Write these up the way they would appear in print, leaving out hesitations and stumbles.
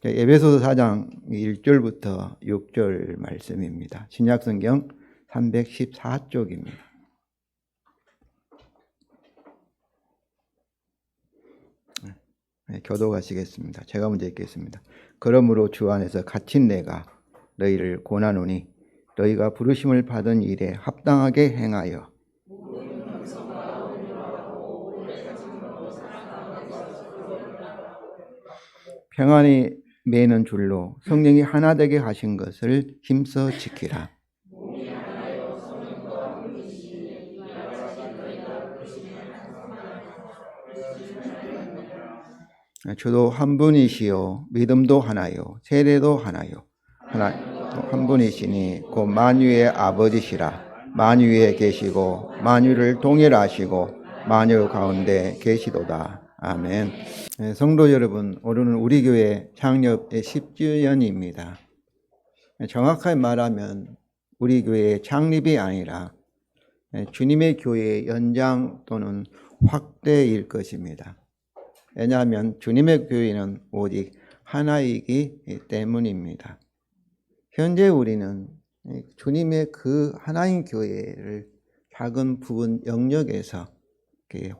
에베소서 4장 1절부터 6절 말씀입니다. 신약성경 314쪽입니다. 교독하시겠습니다. 제가 먼저 읽겠습니다. 그러므로 주 안에서 갇힌 내가 너희를 권하노니 너희가 부르심을 받은 일에 합당하게 행하여 평안히 매는 줄로 성령이 하나 되게 하신 것을 힘써 지키라. 주도 한 분이시요 믿음도 하나요 세례도 하나요 한 분이시니 곧 만유의 아버지시라. 만유에 계시고 만유를 동일하시고 만유 가운데 계시도다. 아멘. 성도 여러분, 오늘은 우리 교회 창립 10주년입니다. 정확하게 말하면 우리 교회의 창립이 아니라 주님의 교회의 연장 또는 확대일 것입니다. 왜냐하면 주님의 교회는 오직 하나이기 때문입니다. 현재 우리는 주님의 그 하나인 교회를 작은 부분 영역에서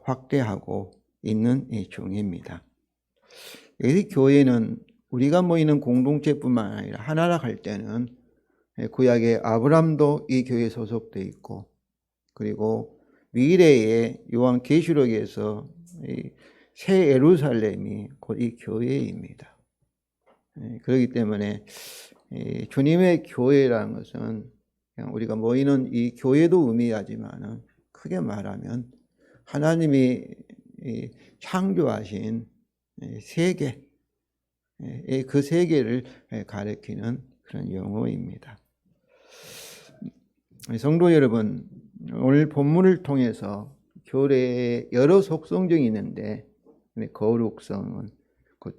확대하고 있는 중입니다. 이 교회는 우리가 모이는 공동체뿐만 아니라 하나라 할 때는 구약의 아브람도 이 교회에 소속되어 있고, 그리고 미래의 요한계시록에서 새 예루살렘이 곧 이 교회입니다. 그렇기 때문에 주님의 교회라는 것은 그냥 우리가 모이는 이 교회도 의미하지만 크게 말하면 하나님이 창조하신 세계, 그 세계를 가리키는 그런 용어입니다. 성도 여러분, 오늘 본문을 통해서 교회에 여러 속성들이 있는데 거룩성은 곧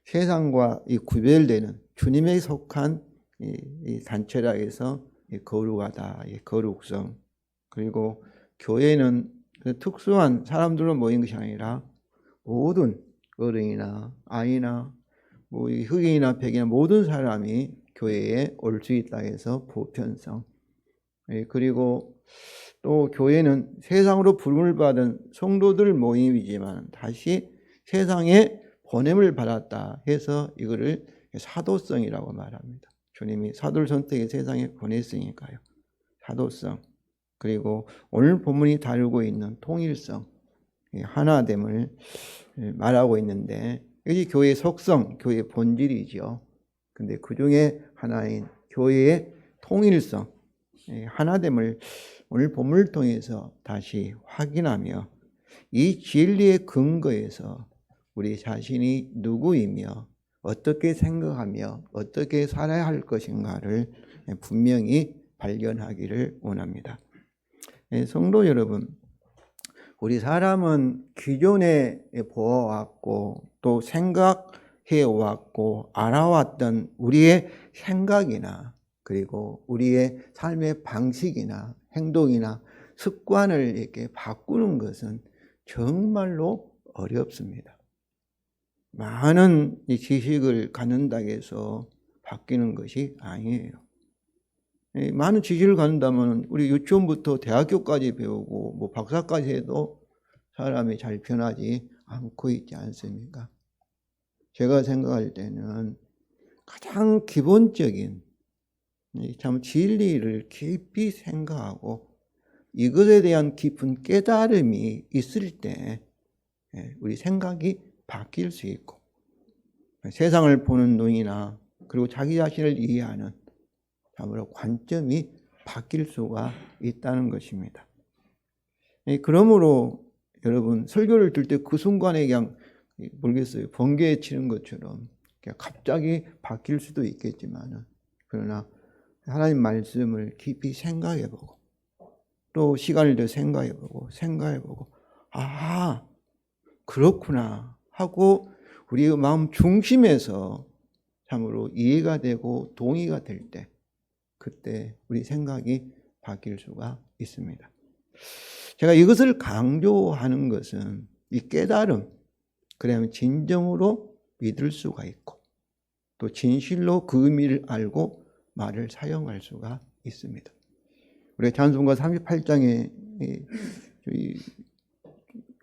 세상과 구별되는 주님에 속한 이 단체라 해서 거룩하다, 거룩성. 그리고 교회는 그 특수한 사람들로 모인 것이 아니라 모든 어른이나 아이나 뭐 흑인이나 백인이나 모든 사람이 교회에 올 수 있다 해서 보편성. 그리고 또 교회는 세상으로 부름을 받은 성도들 모임이지만 다시 세상에 보냄을 받았다 해서 이거를 사도성이라고 말합니다. 주님이 사도를 선택해 세상에 보냈으니까요. 사도성. 그리고 오늘 본문이 다루고 있는 통일성, 하나됨을 말하고 있는데 이게 교회의 속성, 교회의 본질이죠. 근데 그 중에 하나인 교회의 통일성, 하나됨을 오늘 본문을 통해서 다시 확인하며 이 진리의 근거에서 우리 자신이 누구이며 어떻게 생각하며 어떻게 살아야 할 것인가를 분명히 발견하기를 원합니다. 성도 여러분, 우리 사람은 기존에 보아왔고 또 생각해왔고 알아왔던 우리의 생각이나 그리고 우리의 삶의 방식이나 행동이나 습관을 이렇게 바꾸는 것은 정말로 어렵습니다. 많은 지식을 갖는다고 해서 바뀌는 것이 아니에요. 많은 지식을 갖는다면 우리 유치원부터 대학교까지 배우고 뭐 박사까지 해도 사람이 잘 변하지 않고 있지 않습니까? 제가 생각할 때는 가장 기본적인 참 진리를 깊이 생각하고 이것에 대한 깊은 깨달음이 있을 때 우리 생각이 바뀔 수 있고 세상을 보는 눈이나 그리고 자기 자신을 이해하는 참으로 관점이 바뀔 수가 있다는 것입니다. 그러므로 여러분 설교를 들 때 그 순간에 그냥 모르겠어요. 번개에 치는 것처럼 갑자기 바뀔 수도 있겠지만 그러나 하나님 말씀을 깊이 생각해보고 또 시간을 더 생각해보고 아 그렇구나 하고 우리의 마음 중심에서 참으로 이해가 되고 동의가 될 때 그때 우리 생각이 바뀔 수가 있습니다. 제가 이것을 강조하는 것은 이 깨달음, 그러면 진정으로 믿을 수가 있고 또 진실로 그 의미를 알고 말을 사용할 수가 있습니다. 우리 찬송가 38장에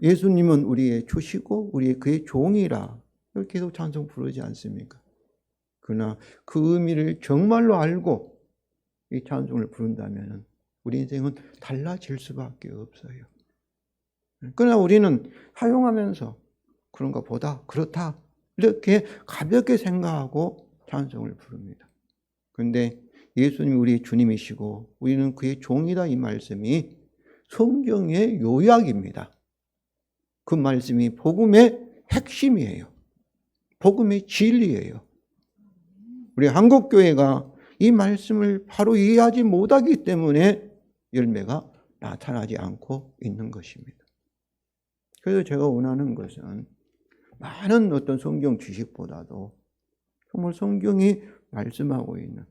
예수님은 우리의 주시고 우리의 그의 종이라 이렇게 계속 찬송 부르지 않습니까? 그러나 그 의미를 정말로 알고 이 찬송을 부른다면 우리 인생은 달라질 수밖에 없어요. 그러나 우리는 사용하면서 그런가 보다 그렇다 이렇게 가볍게 생각하고 찬송을 부릅니다. 그런데 예수님이 우리의 주님이시고 우리는 그의 종이다 이 말씀이 성경의 요약입니다. 그 말씀이 복음의 핵심이에요. 복음의 진리예요. 우리 한국교회가 이 말씀을 바로 이해하지 못하기 때문에 열매가 나타나지 않고 있는 것입니다. 그래서 제가 원하는 것은 많은 어떤 성경 지식보다도 정말 성경이 말씀하고 있는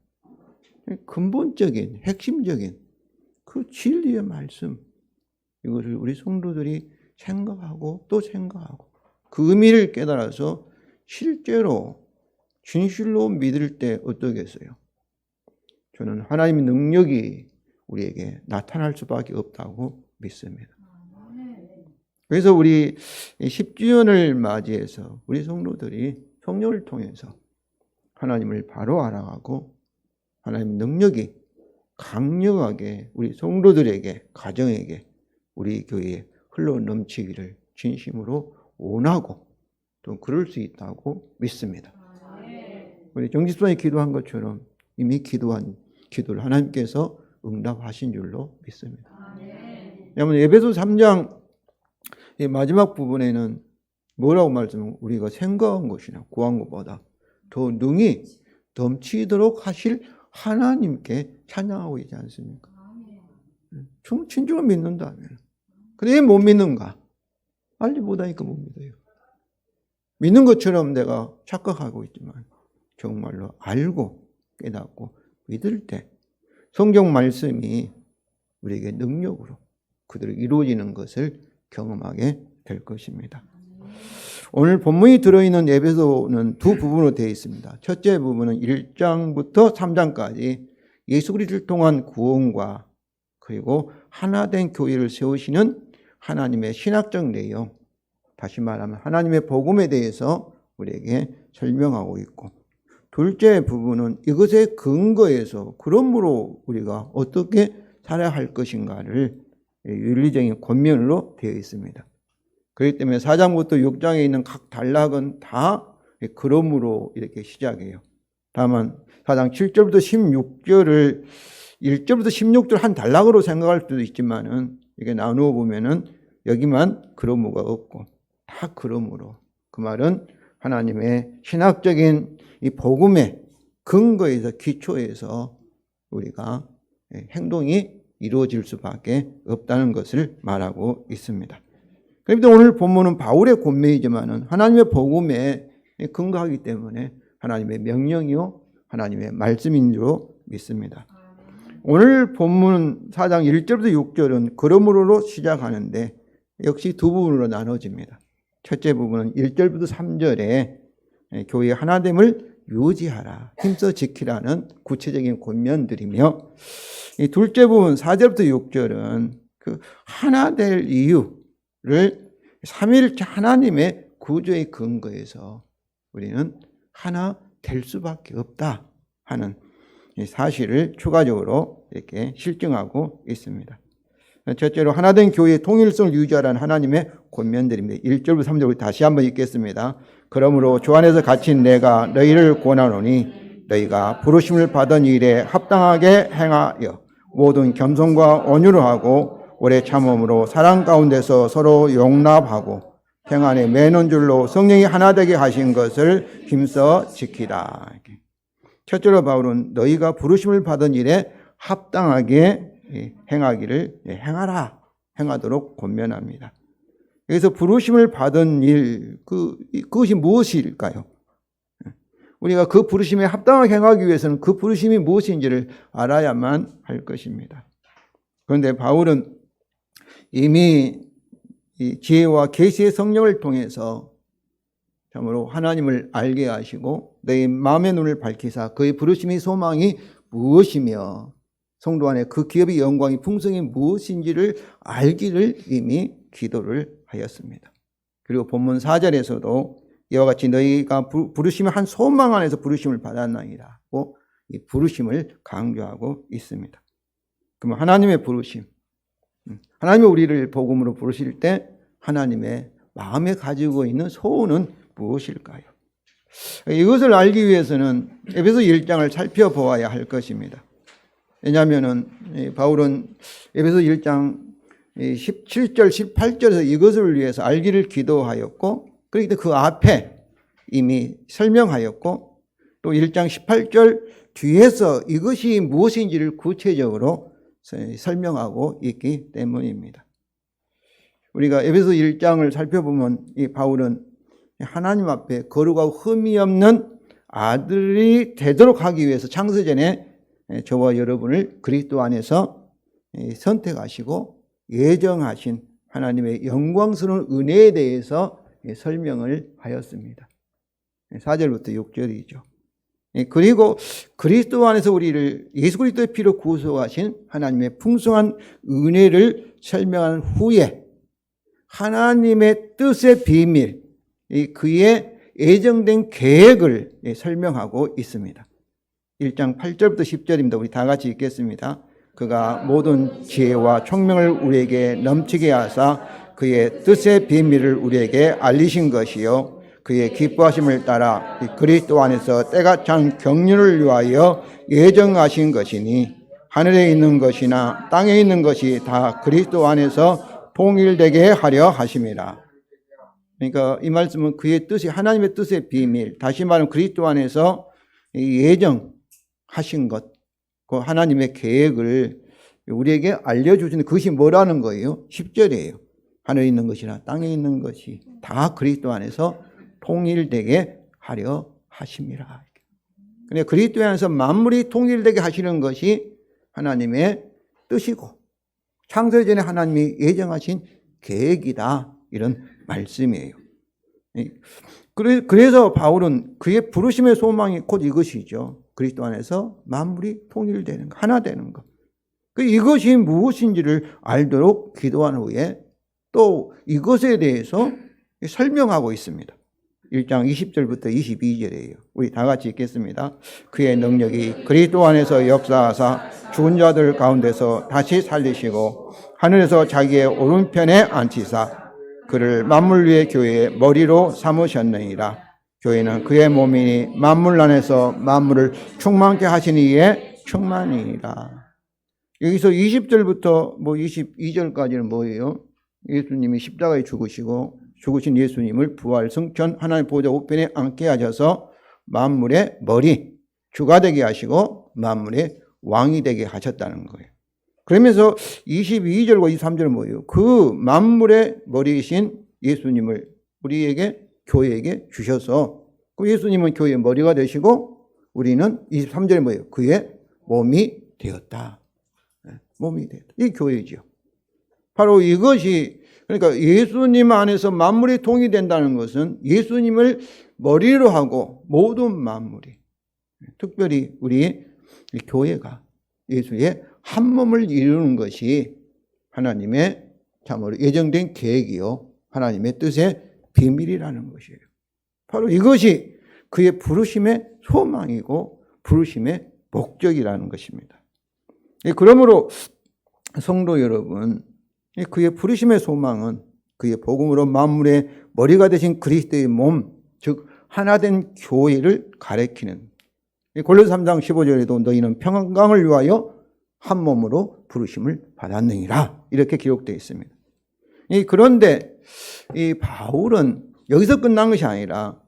근본적인, 핵심적인 그 진리의 말씀, 이것을 우리 성도들이 생각하고 또 생각하고 그 의미를 깨달아서 실제로 진실로 믿을 때 어떠겠어요? 저는 하나님의 능력이 우리에게 나타날 수밖에 없다고 믿습니다. 그래서 우리 10주년을 맞이해서 우리 성도들이 성령을 통해서 하나님을 바로 알아가고 하나님의 능력이 강력하게 우리 성도들에게, 가정에게, 우리 교회에 흘러 넘치기를 진심으로 원하고 또 그럴 수 있다고 믿습니다. 우리 정지수님이 기도한 것처럼 이미 기도한 기도를 하나님께서 응답하신 줄로 믿습니다. 여러분 에베소 3장 마지막 부분에는 뭐라고 말씀하면 우리가 생각한 것이나 구한 것보다 더 능히 넘치도록 하실 하나님께 찬양하고 있지 않습니까? 진정으로 믿는다면. 근데 왜 못 믿는가? 알지 못하니까 못 믿어요. 믿는 것처럼 내가 착각하고 있지만 정말로 알고 깨닫고 믿을 때 성경 말씀이 우리에게 능력으로 그대로 이루어지는 것을 경험하게 될 것입니다. 오늘 본문이 들어있는 에베소는 두 부분으로 되어 있습니다. 첫째 부분은 1장부터 3장까지 예수 그리스도를 통한 구원과 그리고 하나된 교회를 세우시는 하나님의 신학적 내용, 다시 말하면 하나님의 복음에 대해서 우리에게 설명하고 있고, 둘째 부분은 이것의 근거에서 그러므로 우리가 어떻게 살아야 할 것인가를 윤리적인 권면으로 되어 있습니다. 그렇기 때문에 4장부터 6장에 있는 각 단락은 다 그러므로 이렇게 시작해요. 다만 4장 7절부터 16절을 1절부터 16절 한 단락으로 생각할 수도 있지만은 이게 나누어 보면은 여기만 그러므가 없고 다 그러므로, 그 말은 하나님의 신학적인 이 복음의 근거에서 기초에서 우리가 행동이 이루어질 수밖에 없다는 것을 말하고 있습니다. 그런데 오늘 본문은 바울의 권면이지만은 하나님의 복음에 근거하기 때문에 하나님의 명령이요 하나님의 말씀인 줄로 믿습니다. 오늘 본문 4장 1절부터 6절은 그러므로 시작하는데 역시 두 부분으로 나눠집니다. 첫째 부분은 1절부터 3절에 교회의 하나됨을 유지하라, 힘써 지키라는 구체적인 권면들이며, 이 둘째 부분 4절부터 6절은 그 하나 될 이유를 삼위일체 하나님의 구조의 근거에서 우리는 하나 될 수밖에 없다 하는 사실을 추가적으로 이렇게 실증하고 있습니다. 첫째로 하나된 교회의 통일성을 유지하라는 하나님의 권면들입니다. 1절부터 3절 다시 한번 읽겠습니다. 그러므로 주 안에서 갇힌 내가 너희를 권하노니 너희가 부르심을 받은 일에 합당하게 행하여 모든 겸손과 온유로 하고 오래 참음으로 사랑 가운데서 서로 용납하고 평안에 매는 줄로 성령이 하나 되게 하신 것을 힘써 지키라. 첫째로 바울은 너희가 부르심을 받은 일에 합당하게 행하기를 행하도록 권면합니다. 여기서 부르심을 받은 일, 그것이 무엇일까요? 우리가 그 부르심에 합당하게 행하기 위해서는 그 부르심이 무엇인지를 알아야만 할 것입니다. 그런데 바울은 이미 이 지혜와 계시의 성령을 통해서 참으로 하나님을 알게 하시고 너희 마음의 눈을 밝히사 그의 부르심의 소망이 무엇이며 성도 안에 그 기업의 영광이 풍성이 무엇인지를 알기를 이미 기도를 하였습니다. 그리고 본문 4절에서도 이와 같이 너희가 부르심의 한 소망 안에서 부르심을 받았나이라고 이 부르심을 강조하고 있습니다. 그러면 하나님의 부르심, 하나님이 우리를 복음으로 부르실 때 하나님의 마음에 가지고 있는 소원은 무엇일까요? 이것을 알기 위해서는 에베소 1장을 살펴보아야 할 것입니다. 왜냐하면 바울은 에베소 1장 17절, 18절에서 이것을 위해서 알기를 기도하였고 그런데 그 앞에 이미 설명하였고 또 1장 18절 뒤에서 이것이 무엇인지를 구체적으로 설명하고 있기 때문입니다. 우리가 에베소 1장을 살펴보면 이 바울은 하나님 앞에 거룩하고 흠이 없는 아들이 되도록 하기 위해서 창세전에 저와 여러분을 그리스도 안에서 선택하시고 예정하신 하나님의 영광스러운 은혜에 대해서 설명을 하였습니다. 4절부터 6절이죠. 그리고 그리스도 안에서 우리를 예수 그리스도의 피로 구속하신 하나님의 풍성한 은혜를 설명한 후에 하나님의 뜻의 비밀, 그의 예정된 계획을 설명하고 있습니다. 1장 8절부터 10절입니다. 우리 다 같이 읽겠습니다. 그가 모든 지혜와 총명을 우리에게 넘치게 하사 그의 뜻의 비밀을 우리에게 알리신 것이요 그의 기뻐하심을 따라 그리스도 안에서 때가 찬 경륜을 위하여 예정하신 것이니 하늘에 있는 것이나 땅에 있는 것이 다 그리스도 안에서 통일되게 하려 하심이라. 그러니까 이 말씀은 그의 뜻이 하나님의 뜻의 비밀, 다시 말하면 그리스도 안에서 예정하신 것, 그 하나님의 계획을 우리에게 알려주시는 그것이 뭐라는 거예요? 10절이에요. 하늘에 있는 것이나 땅에 있는 것이 다 그리스도 안에서 통일되게 하려 하심이라. 그러니까 그리스도 안에서 만물이 통일되게 하시는 것이 하나님의 뜻이고 창세전에 하나님이 예정하신 계획이다. 이런 말씀이에요. 그래서 바울은 그의 부르심의 소망이 곧 이것이죠. 그리스도 안에서 만물이 통일되는 것, 하나 되는 것. 이것이 무엇인지를 알도록 기도한 후에 또 이것에 대해서 설명하고 있습니다. 1장 20절부터 22절이에요. 우리 다 같이 읽겠습니다. 그의 능력이 그리스도 안에서 역사하사 죽은 자들 가운데서 다시 살리시고 하늘에서 자기의 오른편에 앉히사 그를 만물 위의 교회의 머리로 삼으셨느니라. 교회는 그의 몸이니 만물 안에서 만물을 충만케 하시니에 충만이니라. 여기서 20절부터 22절까지는 뭐예요? 예수님이 십자가에 죽으신 예수님을 부활 승천 하나님 보좌 우편에 앉게 하셔서 만물의 머리, 주가 되게 하시고 만물의 왕이 되게 하셨다는 거예요. 그러면서 22절과 23절은 뭐예요? 그 만물의 머리이신 예수님을 우리에게 교회에게 주셔서 그 예수님은 교회의 머리가 되시고 우리는 23절에 뭐예요? 그의 몸이 되었다. 몸이 되었다. 이 교회죠. 바로 이것이 그러니까 예수님 안에서 만물이 통일된다는 것은 예수님을 머리로 하고 모든 만물이 특별히 우리 교회가 예수의 한 몸을 이루는 것이 하나님의 참으로 예정된 계획이요 하나님의 뜻의 비밀이라는 것이에요. 바로 이것이 그의 부르심의 소망이고 부르심의 목적이라는 것입니다. 그러므로 성도 여러분, 그의 부르심의 소망은 그의 복음으로 만물의 머리가 되신 그리스도의 몸, 즉 하나된 교회를 가리키는 골로새 3장 15절에도 너희는 평강을 위하여 한 몸으로 부르심을 받았느니라 이렇게 기록되어 있습니다. 그런데 이 바울은 여기서 끝난 것이 아니라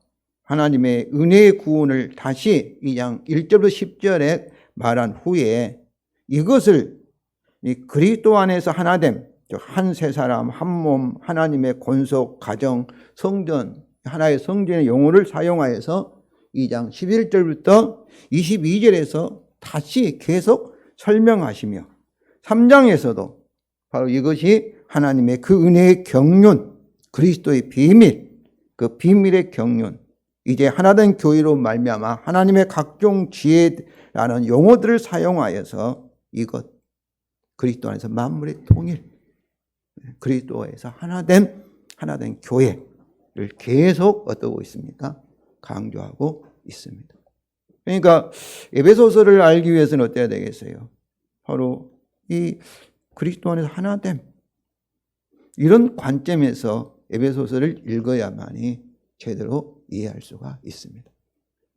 하나님의 은혜의 구원을 다시 2장 1절부터 10절에 말한 후에 이것을 이 그리스도 안에서 하나됨, 한 세 사람, 한 몸, 하나님의 권속, 가정, 성전, 하나의 성전의 용어를 사용하여서 2장 11절부터 22절에서 다시 계속 설명하시며 3장에서도 바로 이것이 하나님의 그 은혜의 경륜, 그리스도의 비밀, 그 비밀의 경륜, 이제 하나된 교회로 말미암아 하나님의 각종 지혜라는 용어들을 사용하여서 이것 그리스도 안에서 만물의 통일, 그리스도에서 하나된 교회를 계속 어떠고 있습니까? 강조하고 있습니다. 그러니까 에베소서를 알기 위해서는 어때야 되겠어요? 바로 이 그리스도 안에서 하나됨, 이런 관점에서 에베소서를 읽어야만이 제대로 이해할 수가 있습니다.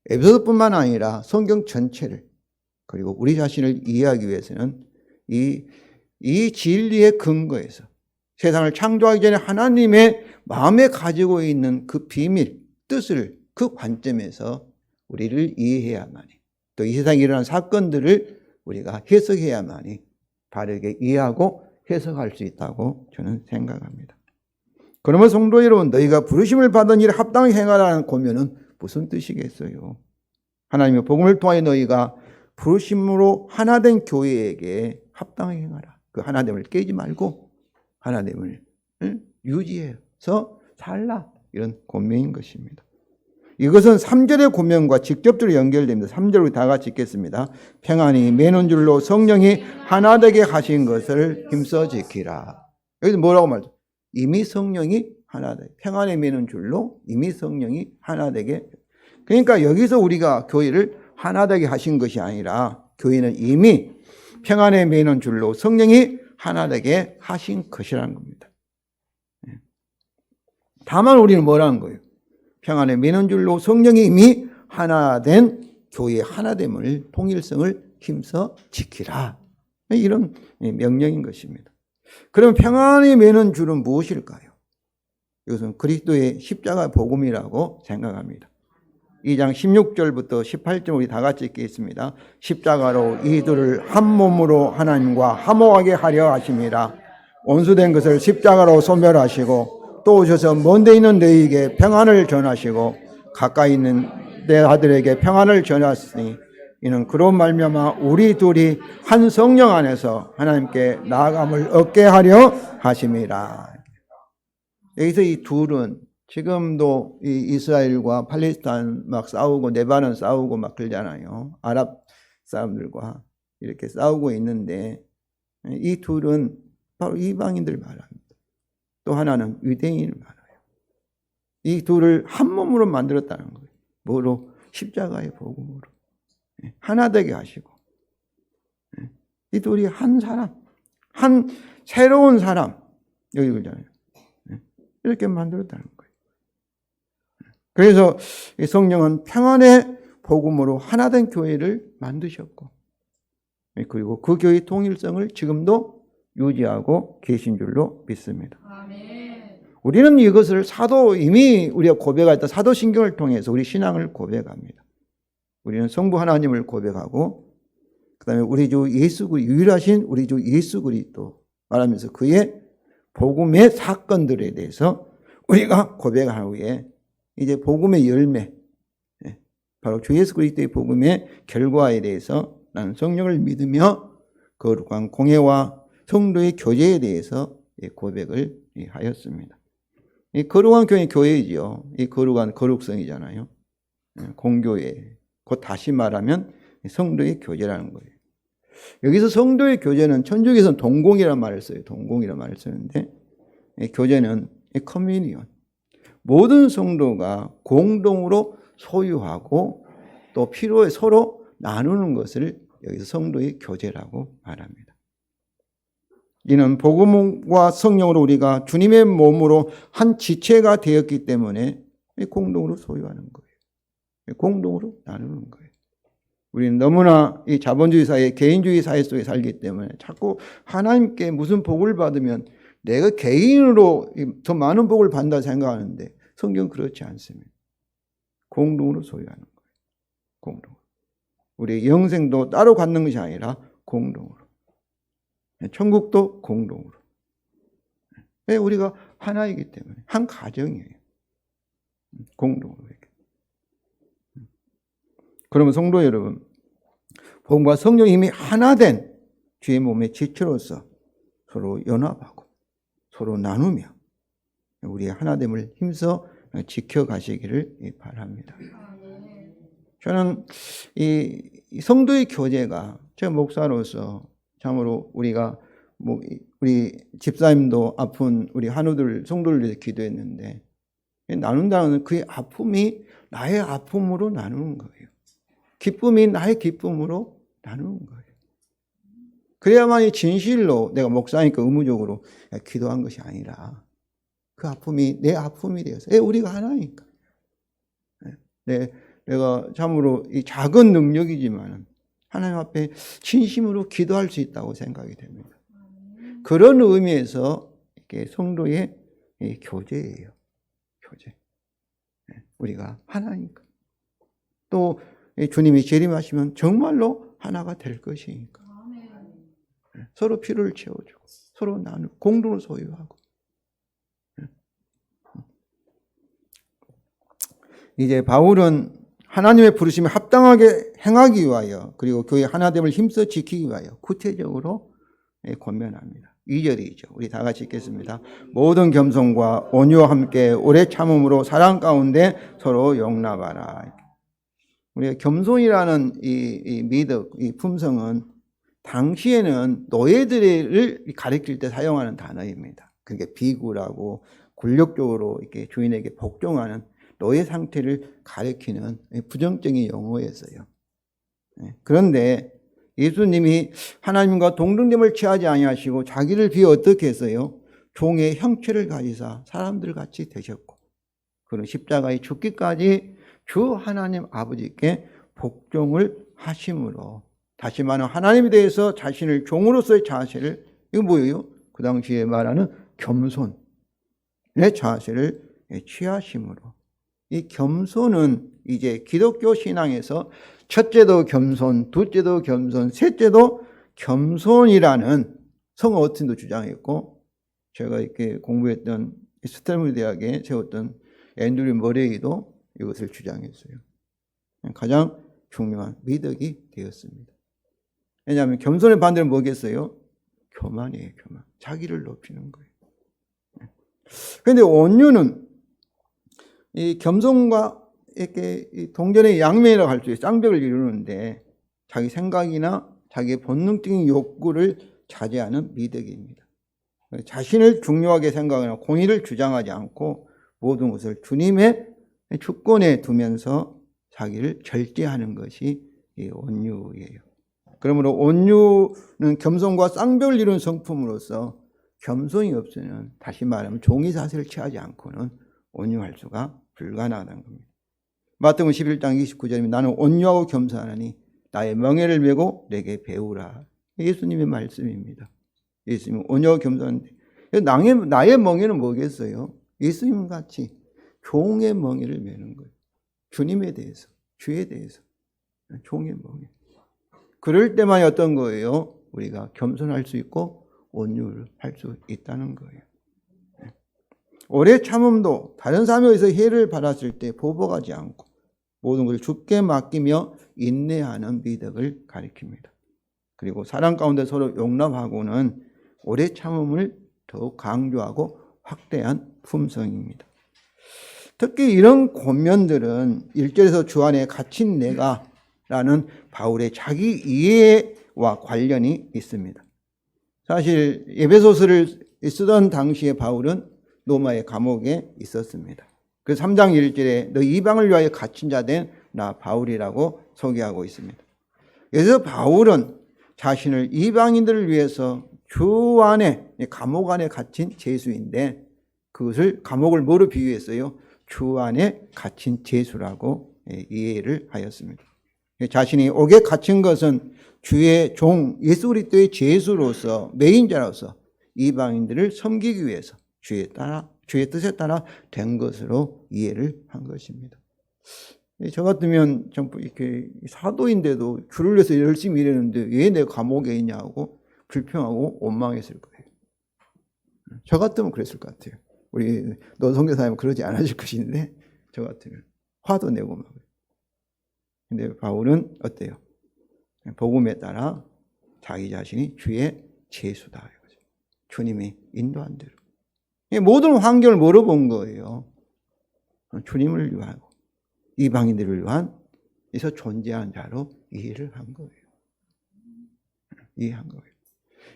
에베소서뿐만 아니라 성경 전체를, 그리고 우리 자신을 이해하기 위해서는 이 진리의 근거에서 세상을 창조하기 전에 하나님의 마음에 가지고 있는 그 비밀, 뜻을 그 관점에서 우리를 이해해야만이, 또 이 세상에 일어난 사건들을 우리가 해석해야만이 바르게 이해하고 해석할 수 있다고 저는 생각합니다. 그러면 성도 여러분, 너희가 부르심을 받은 일에 합당히 행하라는 고면은 무슨 뜻이겠어요? 하나님의 복음을 통하여 너희가 부르심으로 하나된 교회에게 합당히 행하라. 그 하나됨을 깨지 말고 하나됨을 유지해서 살라. 이런 고면인 것입니다. 이것은 3절의 고면과 직접적으로 연결됩니다. 3절로 다 같이 읽겠습니다. 평안히 매는 줄로 성령이 하나 되게 하신 것을 힘써 지키라. 여기서 뭐라고 말하죠? 이미 성령이 하나 되게, 평안에 매는 줄로 이미 성령이 하나 되게. 그러니까 여기서 우리가 교회를 하나 되게 하신 것이 아니라 교회는 이미 평안에 매는 줄로 성령이 하나 되게 하신 것이라는 겁니다. 다만 우리는 뭐라는 거예요? 평안에 매는 줄로 성령이 이미 하나 된 교회의 하나됨을, 통일성을 힘써 지키라. 이런 명령인 것입니다. 그럼 평안에 매는 줄은 무엇일까요? 이것은 그리스도의 십자가 복음이라고 생각합니다. 2장 16절부터 18절 우리 다 같이 읽겠습니다. 십자가로 이들을 한 몸으로 하나님과 화목하게 하려 하심이라. 원수된 것을 십자가로 소멸하시고 또 오셔서 먼데 있는 너희에게 평안을 전하시고 가까이 있는 내 아들에게 평안을 전하시니 이는 그로 말미암아 우리 둘이 한 성령 안에서 하나님께 나아감을 얻게 하려 하심이라. 여기서 이 둘은 지금도 이 이스라엘과 팔레스타인 막 싸우고 레바논 싸우고 막 그러잖아요. 아랍 사람들과 이렇게 싸우고 있는데 이 둘은 바로 이방인들 말합니다. 또 하나는 유대인을 말해요. 이 둘을 한 몸으로 만들었다는 거예요. 뭐로? 십자가의 복음으로. 하나 되게 하시고. 이 둘이 한 사람, 한 새로운 사람, 여기 그러잖아요. 이렇게 만들었다는 거예요. 그래서 이 성령은 평안의 복음으로 하나 된 교회를 만드셨고, 그리고 그 교회의 통일성을 지금도 유지하고 계신 줄로 믿습니다. 아멘. 우리는 이것을 이미 우리가 고백했던 사도신경을 통해서 우리 신앙을 고백합니다. 우리는 성부 하나님을 고백하고, 그 다음에 우리 주 예수 그리스도, 유일하신 우리 주 예수 그리스도 말하면서 그의 복음의 사건들에 대해서 우리가 고백한 후에 이제 복음의 열매, 바로 주 예수 그리스도의 복음의 결과에 대해서 나는 성령을 믿으며 거룩한 공예와 성도의 교제에 대해서 고백을 하였습니다. 이 거룩한 교회이지요. 이 거룩한 거룩성이잖아요. 공교회. 곧 다시 말하면 성도의 교제라는 거예요. 여기서 성도의 교제는 천주교에서는 동공이라는 말을 써요. 동공이라는 말을 쓰는데 교제는 커뮤니언. 모든 성도가 공동으로 소유하고 또 필요에 서로 나누는 것을 여기서 성도의 교제라고 말합니다. 이는 복음과 성령으로 우리가 주님의 몸으로 한 지체가 되었기 때문에 공동으로 소유하는 거예요. 공동으로 나누는 거예요. 우리는 너무나 이 자본주의 사회, 개인주의 사회 속에 살기 때문에 자꾸 하나님께 무슨 복을 받으면 내가 개인으로 더 많은 복을 받는다 생각하는데 성경은 그렇지 않습니다. 공동으로 소유하는 거예요. 공동으로. 우리의 영생도 따로 갖는 것이 아니라 공동으로. 천국도 공동으로. 왜? 우리가 하나이기 때문에. 한 가정이에요. 공동으로. 그러면 성도 여러분, 복음과 성령이 이미 하나 된 주의 몸의 지체로서 서로 연합하고 서로 나누며 우리의 하나됨을 힘써 지켜가시기를 바랍니다. 저는 이 성도의 교제가 저 목사로서 참으로 우리가 우리 집사님도 아픈 우리 한우들 성도를 위해서 기도했는데 나눈다는 그 아픔이 나의 아픔으로 나누는 거예요. 기쁨이 나의 기쁨으로 나누는 거예요. 그래야만이 진실로 내가 목사니까 의무적으로 기도한 것이 아니라 그 아픔이 내 아픔이 되어서 우리가 하나니까 내가 참으로 이 작은 능력이지만 하나님 앞에 진심으로 기도할 수 있다고 생각이 됩니다. 그런 의미에서 이게 성도의 교제예요. 교제. 우리가 하나니까. 또 주님이 재림하시면 정말로 하나가 될 것이니까. 서로 필요를 채워주고 서로 나누고 공동을 소유하고. 이제 바울은 하나님의 부르심에 합당하게 행하기 위하여 그리고 교회 하나됨을 힘써 지키기 위하여 구체적으로 권면합니다. 2절이죠. 우리 다 같이 읽겠습니다. 모든 겸손과 온유와 함께 오래 참음으로 사랑 가운데 서로 용납하라. 우리가 겸손이라는 이 미덕, 이 품성은 당시에는 노예들을 가리킬 때 사용하는 단어입니다. 그게 비굴하고 굴욕적으로 이렇게 주인에게 복종하는 노예 상태를 가리키는 부정적인 용어였어요. 그런데 예수님이 하나님과 동등됨을 취하지 아니하시고 자기를 비해 어떻게 했어요? 종의 형체를 가지사 사람들 같이 되셨고 그런 십자가에 죽기까지 주 하나님 아버지께 복종을 하심으로 다시 말하면 하나님에 대해서 자신을 종으로서의 자세를 이거 뭐예요? 그 당시에 말하는 겸손의 자세를 취하심으로 이 겸손은 이제 기독교 신앙에서 첫째도 겸손, 둘째도 겸손, 셋째도 겸손이라는 성 어틴도 주장했고 제가 이렇게 공부했던 스탠포드 대학에 세웠던 앤드류 머레이도 이것을 주장했어요. 가장 중요한 미덕이 되었습니다. 왜냐하면 겸손의 반대는 뭐겠어요? 교만이에요, 교만. 자기를 높이는 거예요. 그런데 온유는 이 겸손과 이렇게 동전의 양면이라고 할 수 있어요. 쌍벽을 이루는데 자기 생각이나 자기의 본능적인 욕구를 자제하는 미덕입니다. 자신을 중요하게 생각하거나 공의를 주장하지 않고 모든 것을 주님의 주권에 두면서 자기를 절제하는 것이 온유예요. 그러므로 온유는 겸손과 쌍벽을 이루는 성품으로서 겸손이 없으면 다시 말하면 종이 자세를 취하지 않고는 온유할 수가 불가능하다는 겁니다. 마태복음 11장 29절이면 나는 온유하고 겸손하니 나의 멍에를 메고 내게 배우라. 예수님의 말씀입니다. 예수님은 온유하고 겸손한데 나의 멍에는 뭐겠어요? 예수님 같이 종의 멍에를 메는 거예요. 주님에 대해서, 주에 대해서 종의 멍에. 그럴 때만 어떤 거예요? 우리가 겸손할 수 있고 온유를 할 수 있다는 거예요. 오래 참음도 다른 사람에 의해서 해를 받았을 때 보복하지 않고 모든 것을 주께 맡기며 인내하는 미덕을 가리킵니다. 그리고 사랑 가운데 서로 용납하고는 오래 참음을 더욱 강조하고 확대한 품성입니다. 특히 이런 권면들은 1절에서 주 안에 갇힌 내가 라는 바울의 자기 이해와 관련이 있습니다. 사실 에베소서를 쓰던 당시에 바울은 로마의 감옥에 있었습니다. 그래서 3장 1절에 너 이방을 위하여 갇힌 자 된 나 바울이라고 소개하고 있습니다. 그래서 바울은 자신을 이방인들을 위해서 주 안에 감옥 안에 갇힌 죄수인데 그것을 감옥을 뭐로 비유했어요? 주 안에 갇힌 죄수라고 이해를 하였습니다. 자신이 옥에 갇힌 것은 주의 종 예수 그리스도의 죄수로서 메인자로서 이방인들을 섬기기 위해서 주의 뜻에 따라 된 것으로 이해를 한 것입니다. 저 같으면 이렇게 사도인데도 주를 위해서 열심히 일했는데 왜 내가 감옥에 있냐고 불평하고 원망했을 거예요. 저 같으면 그랬을 것 같아요. 우리 노선교사님은 그러지 않으실 것인데 저 같으면 화도 내고 막. 근데 바울은 어때요? 복음에 따라 자기 자신이 주의 죄수다. 주님이 인도한 대로. 모든 환경을 물어본 거예요. 주님을 위하고 이방인들을 위한 에서 존재한 자로 이해를 한 거예요. 이해한 거예요.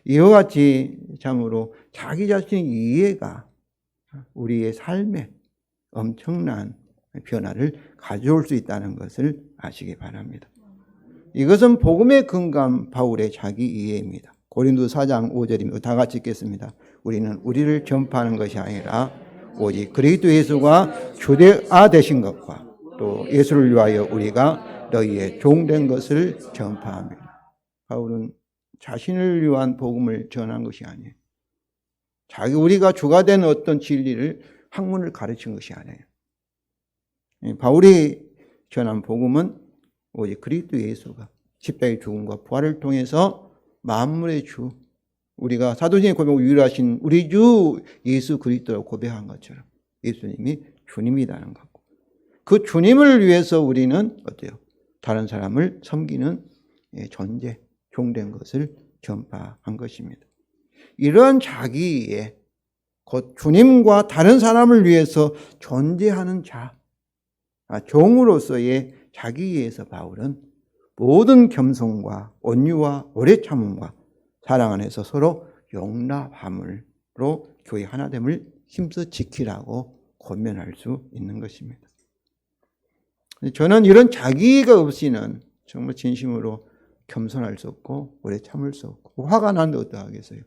이와 같이 참으로 자기 자신의 이해가 우리의 삶에 엄청난 변화를 가져올 수 있다는 것을 아시기 바랍니다. 이것은 복음의 근간 바울의 자기 이해입니다. 고린도서 4장 5절입니다. 다 같이 읽겠습니다. 우리는 우리를 전파하는 것이 아니라 오직 그리스도 예수가 주대아 되신 것과 또 예수를 위하여 우리가 너희의 종된 것을 전파합니다. 바울은 자신을 위한 복음을 전한 것이 아니에요. 우리가 주가 된 어떤 진리를 학문을 가르친 것이 아니에요. 바울이 전한 복음은 오직 그리스도 예수가 십자가의 죽음과 부활을 통해서 만물의 주, 우리가 사도행전에 고백하고 유일하신 우리 주 예수 그리스도라고 고백한 것처럼 예수님이 주님이라는 거고, 그 주님을 위해서 우리는 어때요? 다른 사람을 섬기는 존재, 종된 것을 전파한 것입니다. 이러한 자기의 곧 주님과 다른 사람을 위해서 존재하는 자, 종으로서의 자기에서 바울은 모든 겸손과 온유와 오래 참음과 사랑 안에서 서로 용납함으로 교회 하나됨을 힘써 지키라고 권면할 수 있는 것입니다. 저는 이런 자기가 없이는 정말 진심으로 겸손할 수 없고 오래 참을 수 없고 화가 나는데 어떡하겠어요.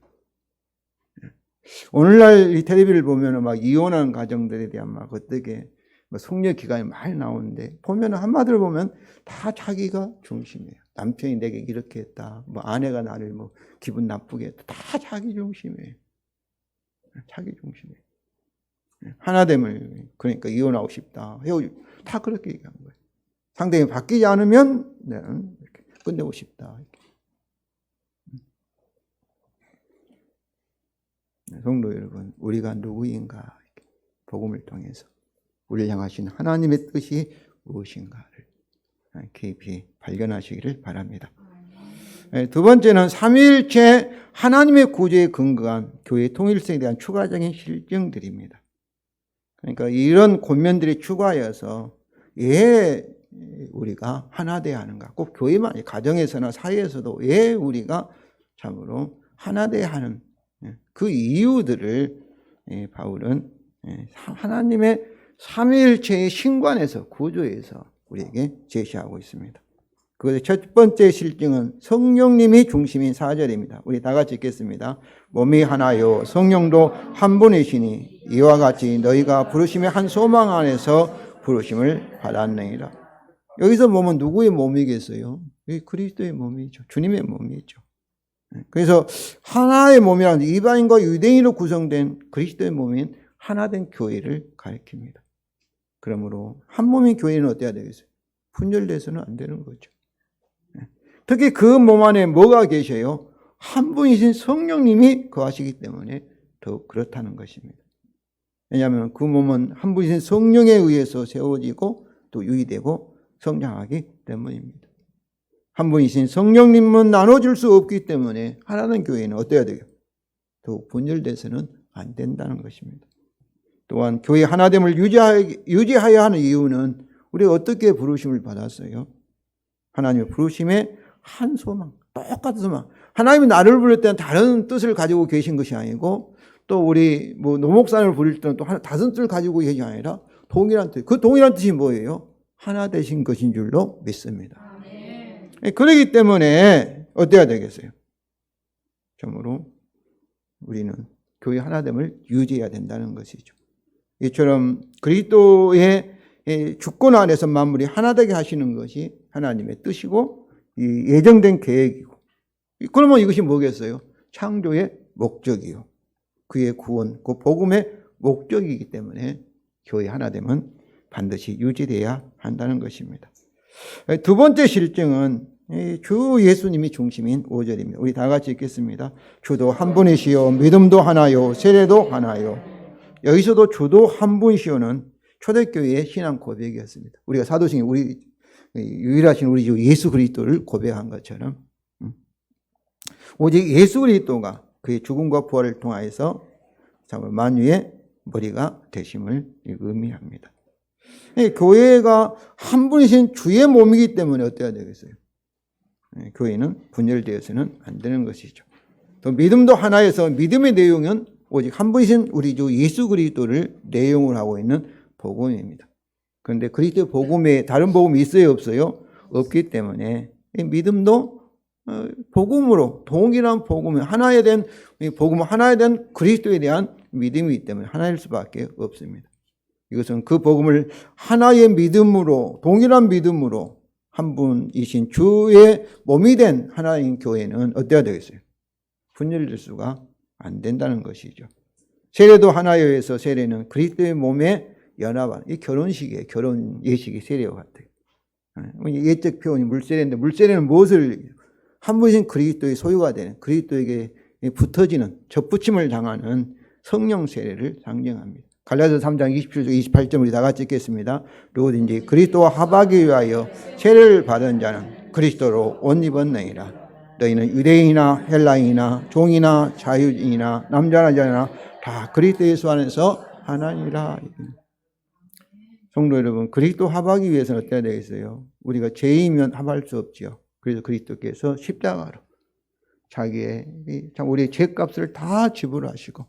오늘날 이 텔레비를 보면 막 이혼한 가정들에 대한 막 어떻게 숙려 기간이 많이 나오는데 보면 한마디로 보면 다 자기가 중심이에요. 남편이 내게 이렇게 했다, 뭐 아내가 나를 뭐 기분 나쁘게 했다, 다 자기 중심이에요. 자기 중심이에요. 하나됨을, 그러니까 이혼하고 싶다, 다 그렇게 얘기한 거예요. 상대방이 바뀌지 않으면 나는 이렇게 끝내고 싶다. 성도 여러분, 우리가 누구인가, 복음을 통해서 우리를 향하신 하나님의 뜻이 무엇인가를 깊이 발견하시기를 바랍니다. 두 번째는 삼위일체 하나님의 구조에 근거한 교회 통일성에 대한 추가적인 실증들입니다. 그러니까 이런 권면들이 추가하여서 왜 우리가 하나 되어야 하는가, 꼭 교회만 아니라 가정에서나 사회에서도 왜 우리가 참으로 하나 되어야 하는 그 이유들을 바울은 하나님의 삼위일체의 신관에서, 구조에서 우리에게 제시하고 있습니다. 그것의 첫 번째 실증은 성령님이 중심인 4절입니다. 우리 다 같이 읽겠습니다. 몸이 하나요 성령도 한 분이시니 이와 같이 너희가 부르심의 한 소망 안에서 부르심을 받았느니라. 여기서 몸은 누구의 몸이겠어요? 그리스도의 몸이죠. 주님의 몸이죠. 그래서 하나의 몸이라는 이방인과 유대인으로 구성된 그리스도의 몸인 하나된 교회를 가리킵니다. 그러므로 한 몸인 교회는 어때야 되겠어요? 분열돼서는 안 되는 거죠. 특히 그 몸 안에 뭐가 계셔요? 한 분이신 성령님이 거하시기 때문에 더욱 그렇다는 것입니다. 왜냐하면 그 몸은 한 분이신 성령에 의해서 세워지고 또 유의되고 성장하기 때문입니다. 한 분이신 성령님은 나눠줄 수 없기 때문에 하나된 교회는 어때야 돼요? 더욱 분열돼서는 안 된다는 것입니다. 또한 교회 하나됨을 유지하여야 하는 이유는 우리가 어떻게 부르심을 받았어요? 하나님의 부르심의 한 소망, 똑같은 소망. 하나님이 나를 부를 때는 다른 뜻을 가지고 계신 것이 아니고, 또 우리 노목산을 부를 때는 또 다른 뜻을 가지고 계신 게 아니라 동일한 뜻. 그 동일한 뜻이 뭐예요? 하나 되신 것인 줄로 믿습니다. 그렇기 때문에 어때야 되겠어요? 참으로 우리는 교회 하나됨을 유지해야 된다는 것이죠. 이처럼 그리스도의 주권 안에서 만물이 하나 되게 하시는 것이 하나님의 뜻이고 예정된 계획이고, 그러면 이것이 뭐겠어요? 창조의 목적이요, 그의 구원, 그 복음의 목적이기 때문에 교회 하나됨은 반드시 유지돼야 한다는 것입니다. 두 번째 실증은 주 예수님이 중심인 5절입니다. 우리 다 같이 읽겠습니다. 주도 한 분이시요 믿음도 하나요 세례도 하나요. 여기서도 주도 한 분이시요는 초대교회의 신앙 고백이었습니다. 우리가 사도행전에 우리 유일하신 우리 주 예수 그리스도를 고백한 것처럼 오직 예수 그리스도가 그의 죽음과 부활을 통하여서 만유의 머리가 되심을 의미합니다. 교회가 한 분이신 주의 몸이기 때문에 어때야 되겠어요? 교회는 분열되어서는 안 되는 것이죠. 또 믿음도 하나여서 믿음의 내용은 오직 한 분이신 우리 주 예수 그리스도를 내용을 하고 있는 복음입니다. 그런데 그리스도의 복음에 다른 복음이 있어요, 없어요? 없기 때문에 믿음도 복음으로 동일한 복음, 하나에 대한 복음, 하나에 대한 그리스도에 대한 믿음이기 때문에 하나일 수밖에 없습니다. 이것은 그 복음을 하나의 믿음으로, 동일한 믿음으로 한 분이신 주의 몸이 된 하나인 교회는 어때야 되겠어요? 분열될 수가 안 된다는 것이죠. 세례도 하나에 의해서 세례는 그리스도의 몸에 연합한, 이 결혼식이에요. 결혼 예식이 세례와 같아요. 예적 표현이 물세례인데, 물세례는 무엇을, 한 분이신 그리스도의 소유가 되는, 그리스도에게 붙어지는, 접붙임을 당하는 성령 세례를 상징합니다. 갈라디아서 3장 27절 28절 우리 다 같이 읽겠습니다. 누구든지 그리스도와 합하기 위하여 세례를 받은 자는 그리스도로 옷 입었느니라. 너희는 유대인이나 헬라인이나 종이나 자유인이나 남자나 여자나 다 그리스도 예수 안에서 하나니라. 성도 여러분, 그리스도 합하기 위해서는 어때야 되겠어요? 우리가 죄이면 합할 수 없지요. 그래서 그리스도께서 십자가로 자기의 우리의 죄값을 다 지불하시고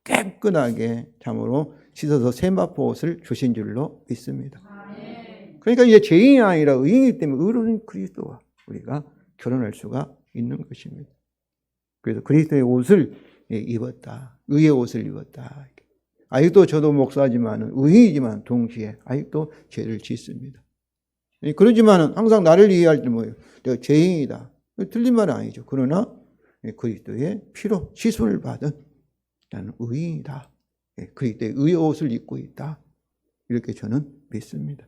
깨끗하게 참으로 씻어서 세마포 옷을 주신 줄로 믿습니다. 그러니까 이제 죄인이 아니라 의인이기 때문에 의로운 그리스도와 우리가 결혼할 수가 있는 것입니다. 그래서 그리스도의 옷을 입었다. 의의 옷을 입었다. 아직도 저도 목사지만 의인이지만 동시에 아직도 죄를 짓습니다. 그러지만 항상 나를 이해할 때 뭐예요? 내가 죄인이다. 틀린 말은 아니죠. 그러나 그리스도의 피로 시술을 받은 나는 의인이다. 그리스도의 의의 옷을 입고 있다. 이렇게 저는 믿습니다.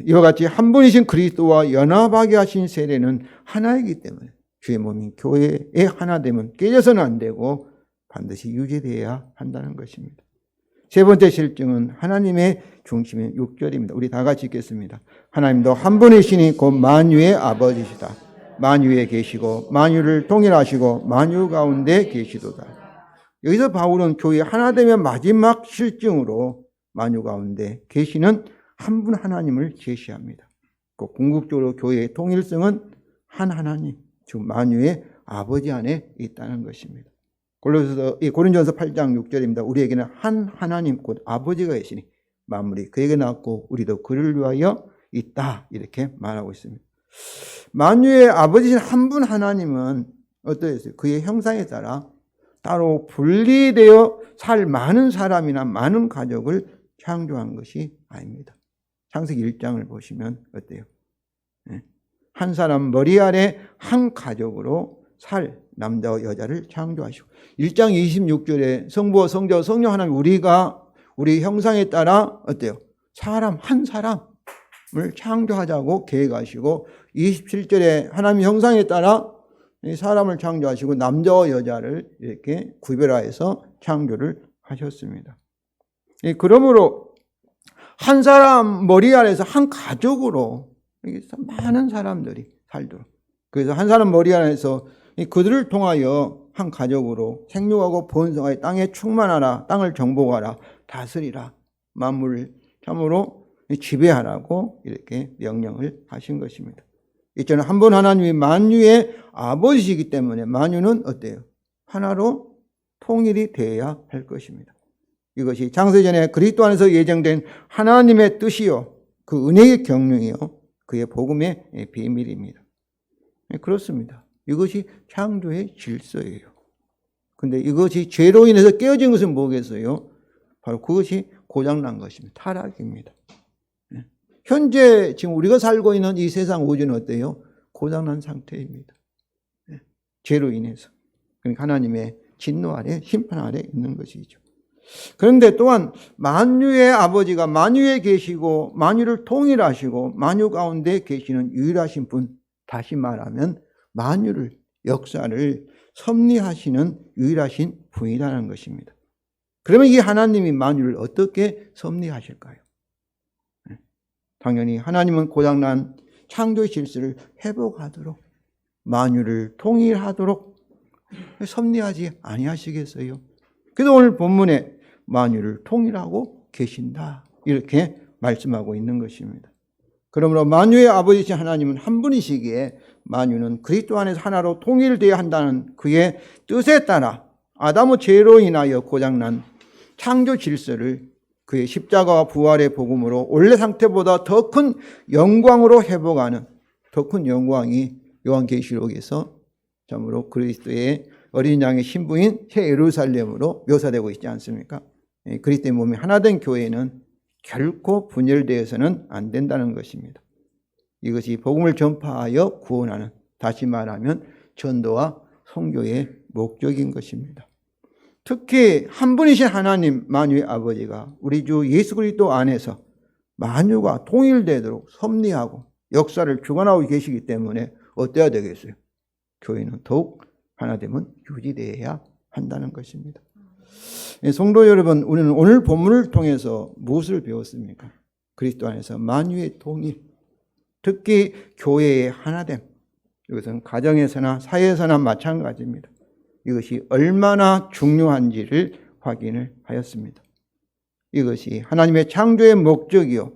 이와 같이 한 분이신 그리스도와 연합하게 하신 세례는 하나이기 때문에 주의 몸인 교회의 하나됨은 깨져서는 안 되고 반드시 유지되어야 한다는 것입니다. 세 번째 실증은 하나님의 중심인 6절입니다. 우리 다 같이 읽겠습니다. 하나님도 한 분이시니 곧 만유의 아버지시다. 만유에 계시고 만유를 통일하시고 만유 가운데 계시도다. 여기서 바울은 교회 하나됨의 마지막 실증으로 만유 가운데 계시는 한 분 하나님을 제시합니다. 그 궁극적으로 교회의 통일성은 한 하나님, 즉 만유의 아버지 안에 있다는 것입니다. 고린도전서 8장 6절입니다. 우리에게는 한 하나님 곧 아버지가 계시니 만물이 그에게 낳았고 우리도 그를 위하여 있다. 이렇게 말하고 있습니다. 만유의 아버지신 한 분 하나님은 어떠했어요? 그의 형상에 따라 따로 분리되어 살 많은 사람이나 많은 가족을 창조한 것이 아닙니다. 창세기 1장을 보시면 어때요? 한 사람 머리 아래 한 가족으로 살 남자와 여자를 창조하시고 1장 26절에 성부와 성자와 성령 하나님 우리가 우리 형상에 따라 어때요? 사람 한 사람을 창조하자고 계획하시고 27절에 하나님 형상에 따라 사람을 창조하시고 남자와 여자를 이렇게 구별하여서 창조를 하셨습니다. 그러므로 한 사람 머리 아래에서 한 가족으로 많은 사람들이 살도록, 그래서 한 사람 머리 아래에서 그들을 통하여 한 가족으로 생육하고 번성하여 땅에 충만하라, 땅을 정복하라, 다스리라, 만물을 참으로 지배하라고 이렇게 명령을 하신 것입니다. 이처럼 한 분 하나님이 만유의 아버지시기 때문에 만유는 어때요? 하나로 통일이 되어야 할 것입니다. 이것이 창세전에 그리스도 안에서 예정된 하나님의 뜻이요, 그 은혜의 경륜이요, 그의 복음의 비밀입니다. 그렇습니다. 이것이 창조의 질서예요. 근데 이것이 죄로 인해서 깨어진 것은 뭐겠어요? 바로 그것이 고장난 것입니다. 타락입니다. 현재 지금 우리가 살고 있는 이 세상 우주는 어때요? 고장난 상태입니다. 죄로 인해서. 그러니까 하나님의 진노 아래, 심판 아래 있는 것이죠. 그런데 또한 만유의 아버지가 만유에 계시고 만유를 통일하시고 만유 가운데 계시는 유일하신 분, 다시 말하면 만유를, 역사를 섭리하시는 유일하신 분이라는 것입니다. 그러면 이 하나님이 만유를 어떻게 섭리하실까요? 당연히 하나님은 고장난 창조의 질서를 회복하도록, 만유를 통일하도록 섭리하지 아니하시겠어요? 그래서 오늘 본문에 만유를 통일하고 계신다, 이렇게 말씀하고 있는 것입니다. 그러므로 만유의 아버지이신 하나님은 한 분이시기에 만유는 그리스도 안에서 하나로 통일되어야 한다는 그의 뜻에 따라 아담의 죄로 인하여 고장난 창조 질서를 그의 십자가와 부활의 복음으로 원래 상태보다 더 큰 영광으로 회복하는 더 큰 영광이 요한계시록에서 참으로 그리스도의 어린 양의 신부인 새 예루살렘으로 묘사되고 있지 않습니까? 그리스도의 몸이 하나된 교회는 결코 분열되어서는 안 된다는 것입니다. 이것이 복음을 전파하여 구원하는, 다시 말하면 전도와 선교의 목적인 것입니다. 특히 한 분이신 하나님 만유의 아버지가 우리 주 예수 그리스도 안에서 만유가 통일되도록 섭리하고 역사를 주관하고 계시기 때문에 어때야 되겠어요? 교회는 더욱 하나됨은 유지되어야 한다는 것입니다. 성도 여러분, 우리는 오늘 본문을 통해서 무엇을 배웠습니까? 그리스도 안에서 만유의 통일, 특히 교회의 하나됨, 이것은 가정에서나 사회에서나 마찬가지입니다. 이것이 얼마나 중요한지를 확인을 하였습니다. 이것이 하나님의 창조의 목적이요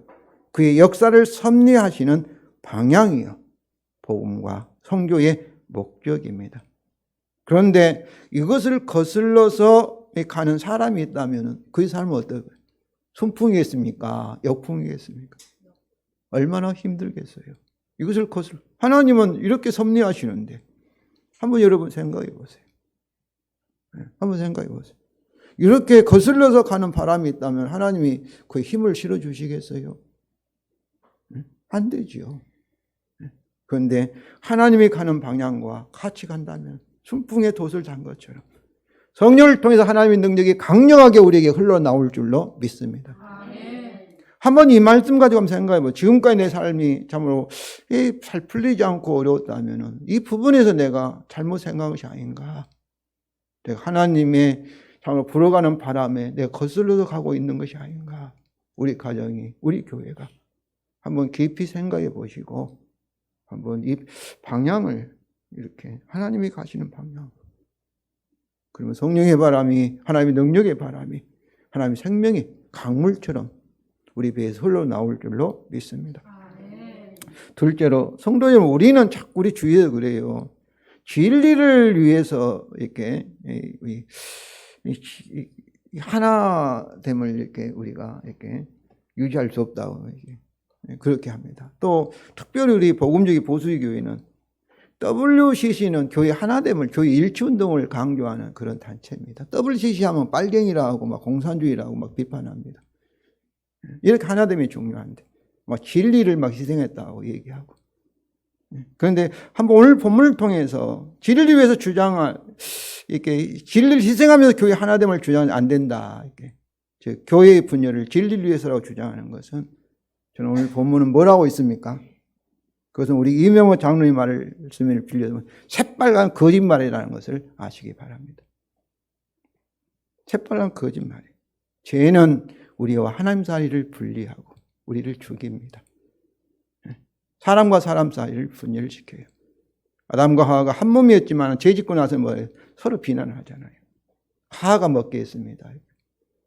그의 역사를 섭리하시는 방향이요 복음과 선교의 목적입니다. 그런데 이것을 거슬러서 가는 사람이 있다면 그 사람은 어떨까요? 순풍이겠습니까? 역풍이겠습니까? 얼마나 힘들겠어요. 이것을 하나님은 이렇게 섭리하시는데 한번 여러분 생각해 보세요. 한번 생각해 보세요. 이렇게 거슬러서 가는 바람이 있다면 하나님이 그 힘을 실어 주시겠어요? 안 되지요. 그런데 하나님이 가는 방향과 같이 간다면 순풍에 돛을 잔 것처럼 성령을 통해서 하나님의 능력이 강력하게 우리에게 흘러나올 줄로 믿습니다. 한번 이 말씀 가지고 한번 생각해 보세요. 지금까지 내 삶이 참으로 잘 풀리지 않고 어려웠다면 이 부분에서 내가 잘못 생각한 것이 아닌가? 내가 하나님의 참으로 불어가는 바람에 내가 거슬러서 가고 있는 것이 아닌가? 우리 가정이, 우리 교회가 한번 깊이 생각해 보시고 한번 이 방향을 이렇게 하나님이 가시는 방향, 그러면 성령의 바람이, 하나님의 능력의 바람이, 하나님의 생명의 강물처럼 우리 배에서 흘러나올 줄로 믿습니다. 둘째로 성도 여러분, 우리는 자꾸 우리 주위에서 그래요. 진리를 위해서 이렇게 하나됨을 이렇게 우리가 이렇게 유지할 수 없다고 그렇게 합니다. 또 특별히 우리 복음주의 보수의 교회는 WCC는 교회 하나됨을, 교회 일치운동을 강조하는 그런 단체입니다. WCC 하면 빨갱이라고 막 공산주의라고 막 비판합니다. 이렇게 하나됨이 중요한데 막 진리를 막 희생했다고 얘기하고. 그런데 한번 오늘 본문을 통해서 진리를 위해서 주장할, 이렇게 진리를 희생하면서 교회 하나됨을 주장하면 안 된다. 이렇게 즉 교회의 분열을 진리를 위해서라고 주장하는 것은, 저는 오늘 본문은 뭐라고 있습니까? 그것은 우리 이명호 장로님 말씀을 빌려서 새빨간 거짓말이라는 것을 아시기 바랍니다. 새빨간 거짓말. 죄는 우리와 하나님 사이를 분리하고 우리를 죽입니다. 사람과 사람 사이를 분열시켜요. 아담과 하와가 한 몸이었지만 죄 짓고 나서 뭐예요? 서로 비난을 하잖아요. 하와가 먹게 했습니다.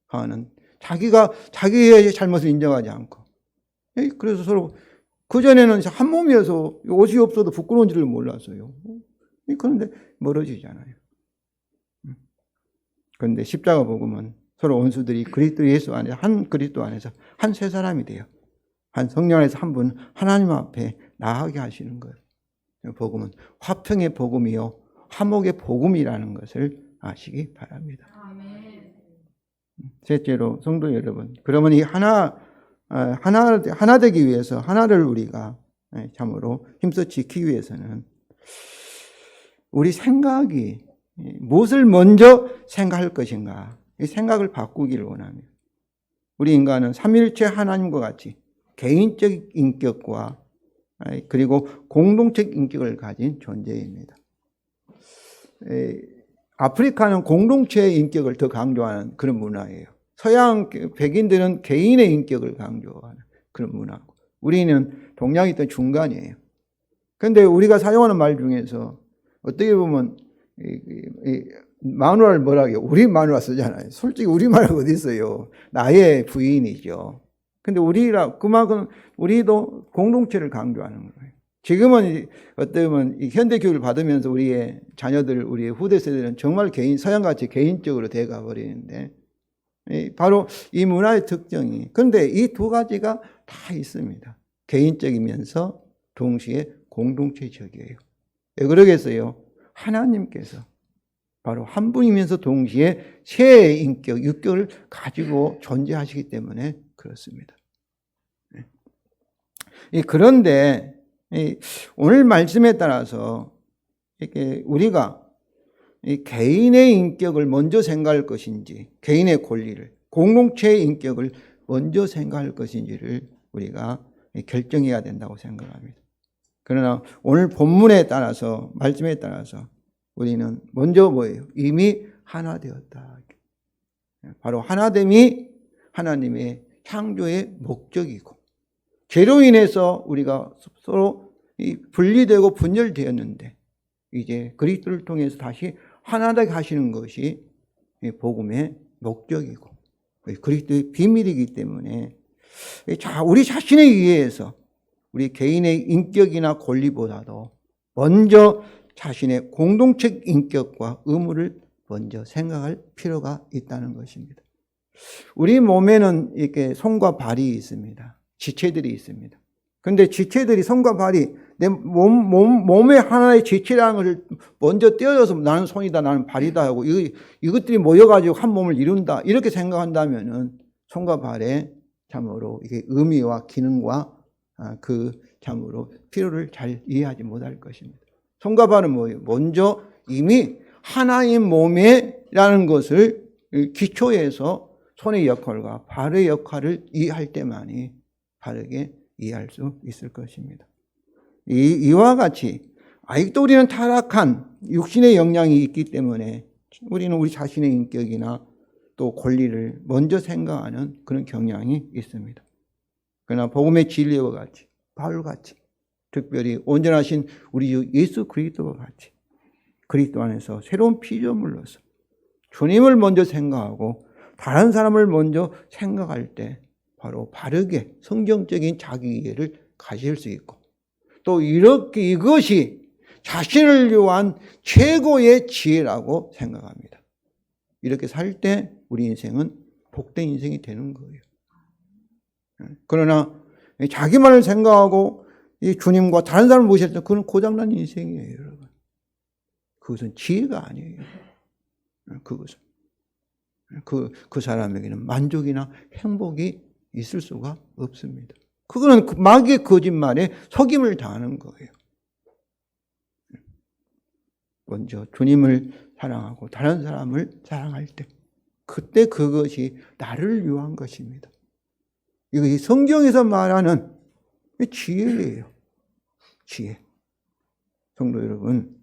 하와는 자기의 잘못을 인정하지 않고, 그래서 서로 그전에는 한 몸이어서 옷이 없어도 부끄러운 줄을 몰랐어요. 그런데 멀어지잖아요. 그런데 십자가 복음은 서로 원수들이 그리스도 예수 안에서, 한 그리스도 안에서 한 세 사람이 돼요. 한 성령 안에서 한 분 하나님 앞에 나아가게 하시는 거예요. 복음은 화평의 복음이요 화목의 복음이라는 것을 아시기 바랍니다. 셋째로 성도 여러분, 그러면 이 하나 되기 위해서, 하나를 우리가 참으로 힘써 지키기 위해서는 우리 생각이 무엇을 먼저 생각할 것인가, 이 생각을 바꾸기를 원합니다. 우리 인간은 삼위일체 하나님과 같이 개인적 인격과 그리고 공동적 인격을 가진 존재입니다. 아프리카는 공동체의 인격을 더 강조하는 그런 문화예요. 서양 백인들은 개인의 인격을 강조하는 그런 문화고, 우리는 동양이 있던 중간이에요. 그런데 우리가 사용하는 말 중에서 어떻게 보면 마누라를 뭐라고 해요? 우리 마누라 쓰잖아요. 솔직히 우리 마누라가 어디 있어요? 나의 부인이죠. 근데 그만큼 우리도 공동체를 강조하는 거예요. 지금은 어떻게 보면 현대 교육을 받으면서 우리의 자녀들, 우리의 후대 세대는 정말 서양같이 개인적으로 돼가 버리는데, 바로 이 문화의 특징이. 그런데 이 두 가지가 다 있습니다. 개인적이면서 동시에 공동체적이에요. 왜 그러겠어요? 하나님께서 바로 한 분이면서 동시에 세 인격, 육격을 가지고 존재하시기 때문에 그렇습니다. 그런데 오늘 말씀에 따라서 이렇게 우리가 개인의 인격을 먼저 생각할 것인지, 개인의 권리를, 공동체의 인격을 먼저 생각할 것인지를 우리가 결정해야 된다고 생각합니다. 그러나 오늘 본문에 따라서, 말씀에 따라서 우리는 먼저 뭐예요? 이미 하나 되었다. 바로 하나됨이 하나님의 창조의 목적이고, 죄로 인해서 우리가 서로 분리되고 분열되었는데 이제 그리스도를 통해서 다시 하나되게 하시는 것이 복음의 목적이고 그리스도의 비밀이기 때문에, 우리 자신에 의해서 우리 개인의 인격이나 권리보다도 먼저 자신의 공동체 인격과 의무를 먼저 생각할 필요가 있다는 것입니다. 우리 몸에는 이렇게 손과 발이 있습니다. 지체들이 있습니다. 그런데 지체들이, 손과 발이 내 몸의 하나의 지체라는 것을 먼저 떼어져서 나는 손이다, 나는 발이다 하고 이것들이 모여가지고 한 몸을 이룬다, 이렇게 생각한다면은 손과 발에 참으로 이게 의미와 기능과 그 참으로 필요를 잘 이해하지 못할 것입니다. 손과 발은 뭐예요? 먼저 이미 하나인 몸이라는 것을 기초에서 손의 역할과 발의 역할을 이해할 때만이 바르게 이해할 수 있을 것입니다. 이와 같이 아직도 우리는 타락한 육신의 영향이 있기 때문에 우리는 우리 자신의 인격이나 또 권리를 먼저 생각하는 그런 경향이 있습니다. 그러나 복음의 진리와 같이, 바울같이, 특별히 온전하신 우리 주 예수 그리스도와 같이 그리스도 안에서 새로운 피조물로서 주님을 먼저 생각하고 다른 사람을 먼저 생각할 때 바로 바르게 성경적인 자기 이해를 가질 수 있고, 또 이렇게 이것이 자신을 위한 최고의 지혜라고 생각합니다. 이렇게 살 때 우리 인생은 복된 인생이 되는 거예요. 그러나 자기만을 생각하고 이 주님과 다른 사람을 무시할 때 그건 고장난 인생이에요, 여러분. 그것은 지혜가 아니에요. 그것은 그 사람에게는 만족이나 행복이 있을 수가 없습니다. 그거는 마귀의 거짓말에 속임을 당하는 거예요. 먼저 주님을 사랑하고 다른 사람을 사랑할 때, 그때 그것이 나를 위한 것입니다. 이것이 성경에서 말하는 지혜예요. 지혜. 성도 여러분,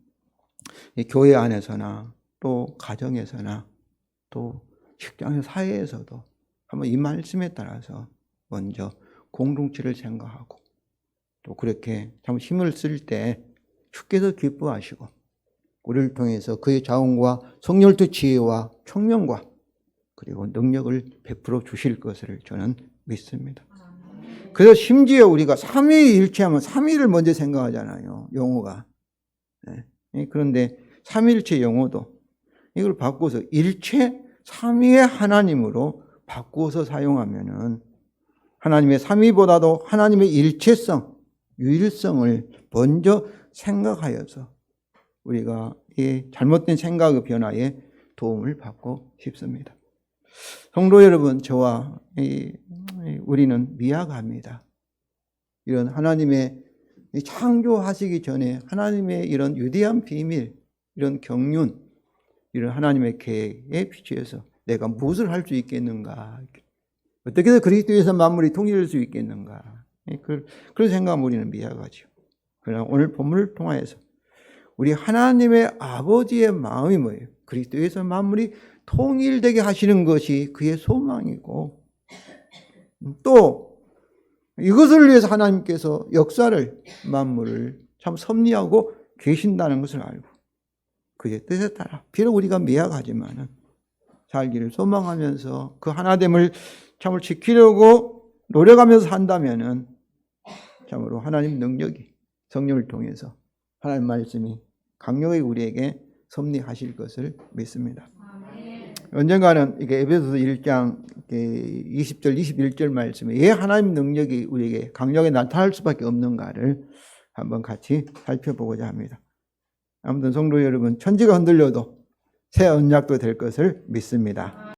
교회 안에서나 또 가정에서나 또 직장에서, 사회에서도 한번 이 말씀에 따라서 먼저 공동체를 생각하고, 또 그렇게 참 힘을 쓸 때 주께서 기뻐하시고 우리를 통해서 그의 자원과 성령의 지혜와 총명과 그리고 능력을 베풀어 주실 것을 저는 믿습니다. 그래서 심지어 우리가 삼위일체하면 삼위를 먼저 생각하잖아요, 용어가. 그런데 삼위일체 용어도 이걸 바꿔서 일체 삼위의 하나님으로 바꾸어서 사용하면은 하나님의 삼위보다도 하나님의 일체성, 유일성을 먼저 생각하여서 우리가 이 잘못된 생각의 변화에 도움을 받고 싶습니다. 성도 여러분, 저와 우리는 미약합니다. 이런 하나님의 창조하시기 전에 하나님의 이런 위대한 비밀, 이런 경륜, 이런 하나님의 계획에 비추어서 내가 무엇을 할 수 있겠는가? 어떻게 해서 그리스도에서 만물이 통일될 수 있겠는가? 그런 생각하면 우리는 미약하죠. 그러나 오늘 본문을 통하여서 우리 하나님의 아버지의 마음이 뭐예요? 그리스도에서 만물이 통일되게 하시는 것이 그의 소망이고, 또 이것을 위해서 하나님께서 역사를, 만물을 참 섭리하고 계신다는 것을 알고 그의 뜻에 따라 비록 우리가 미약하지만은 살기를 소망하면서 그 하나됨을 참을 지키려고 노력하면서 산다면은 참으로 하나님 능력이 성령을 통해서 하나님 말씀이 강력하게 우리에게 섭리하실 것을 믿습니다. 언젠가는 이게 에베소서 1장 20절 21절 말씀에 왜 하나님 능력이 우리에게 강력하게 나타날 수밖에 없는가를 한번 같이 살펴보고자 합니다. 아무튼 성도 여러분, 천지가 흔들려도 새 언약도 될 것을 믿습니다.